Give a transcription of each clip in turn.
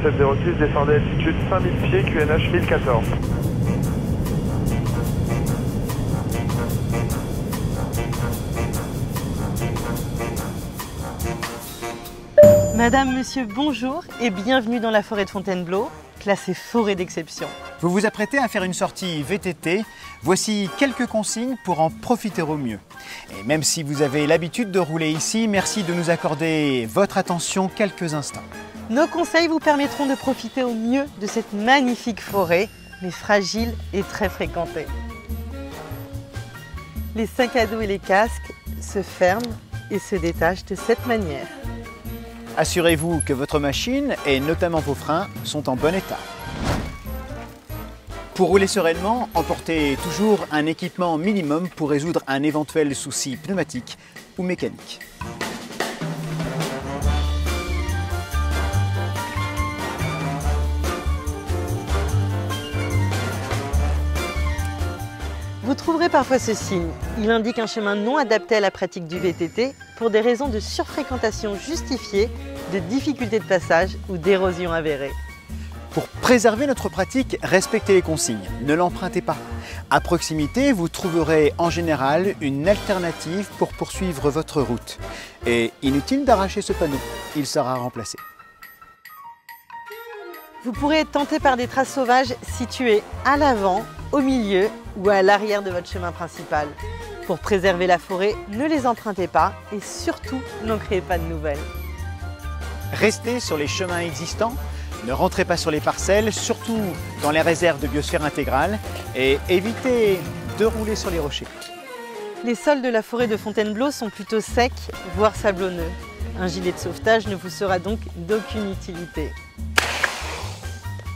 706, descendez altitude 5000 pieds, QNH 1014. Madame, monsieur, bonjour et bienvenue dans la forêt de Fontainebleau, classée forêt d'exception. Vous vous apprêtez à faire une sortie VTT. Voici quelques consignes pour en profiter au mieux. Et même si vous avez l'habitude de rouler ici, merci de nous accorder votre attention quelques instants. Nos conseils vous permettront de profiter au mieux de cette magnifique forêt, mais fragile et très fréquentée. Les sacs à dos et les casques se ferment et se détachent de cette manière. Assurez-vous que votre machine, et notamment vos freins, sont en bon état. Pour rouler sereinement, emportez toujours un équipement minimum pour résoudre un éventuel souci pneumatique ou mécanique. Vous trouverez parfois ce signe. Il indique un chemin non adapté à la pratique du VTT pour des raisons de surfréquentation justifiée, de difficultés de passage ou d'érosion avérée. Pour préserver notre pratique, respectez les consignes, ne l'empruntez pas. À proximité, vous trouverez en général une alternative pour poursuivre votre route. Et inutile d'arracher ce panneau, il sera remplacé. Vous pourrez être tenté par des traces sauvages situées à l'avant, au milieu ou à l'arrière de votre chemin principal. Pour préserver la forêt, ne les empruntez pas et surtout n'en créez pas de nouvelles. Restez sur les chemins existants, ne rentrez pas sur les parcelles, surtout dans les réserves de biosphère intégrale, et évitez de rouler sur les rochers. Les sols de la forêt de Fontainebleau sont plutôt secs, voire sablonneux. Un gilet de sauvetage ne vous sera donc d'aucune utilité.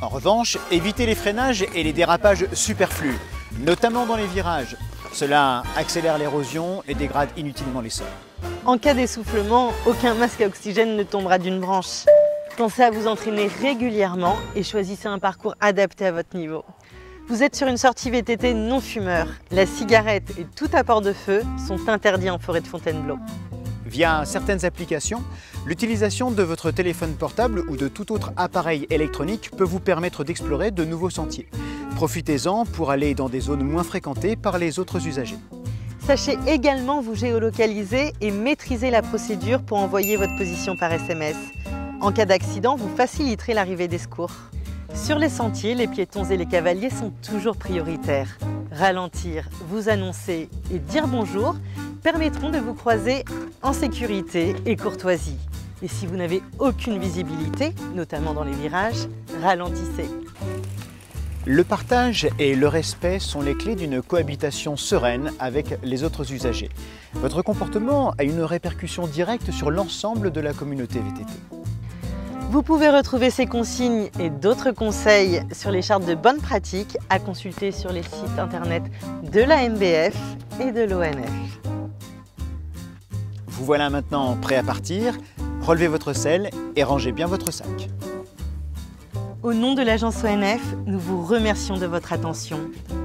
En revanche, évitez les freinages et les dérapages superflus, notamment dans les virages. Cela accélère l'érosion et dégrade inutilement les sols. En cas d'essoufflement, aucun masque à oxygène ne tombera d'une branche. Pensez à vous entraîner régulièrement et choisissez un parcours adapté à votre niveau. Vous êtes sur une sortie VTT non fumeur. La cigarette et tout apport de feu sont interdits en forêt de Fontainebleau. Via certaines applications, l'utilisation de votre téléphone portable ou de tout autre appareil électronique peut vous permettre d'explorer de nouveaux sentiers. Profitez-en pour aller dans des zones moins fréquentées par les autres usagers. Sachez également vous géolocaliser et maîtriser la procédure pour envoyer votre position par SMS. En cas d'accident, vous faciliterez l'arrivée des secours. Sur les sentiers, les piétons et les cavaliers sont toujours prioritaires. Ralentir, vous annoncer et dire bonjour permettront de vous croiser en sécurité et courtoisie. Et si vous n'avez aucune visibilité, notamment dans les virages, ralentissez. Le partage et le respect sont les clés d'une cohabitation sereine avec les autres usagers. Votre comportement a une répercussion directe sur l'ensemble de la communauté VTT. Vous pouvez retrouver ces consignes et d'autres conseils sur les chartes de bonnes pratiques à consulter sur les sites internet de la MBF et de l'ONF. Vous voilà maintenant prêt à partir. Relevez votre selle et rangez bien votre sac. Au nom de l'agence ONF, nous vous remercions de votre attention.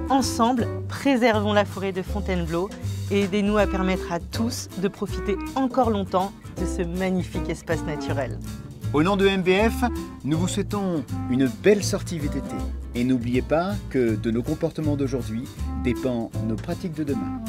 Ensemble, préservons la forêt de Fontainebleau et aidez-nous à permettre à tous de profiter encore longtemps de ce magnifique espace naturel. Au nom de MBF, nous vous souhaitons une belle sortie VTT. Et n'oubliez pas que de nos comportements d'aujourd'hui dépend nos pratiques de demain.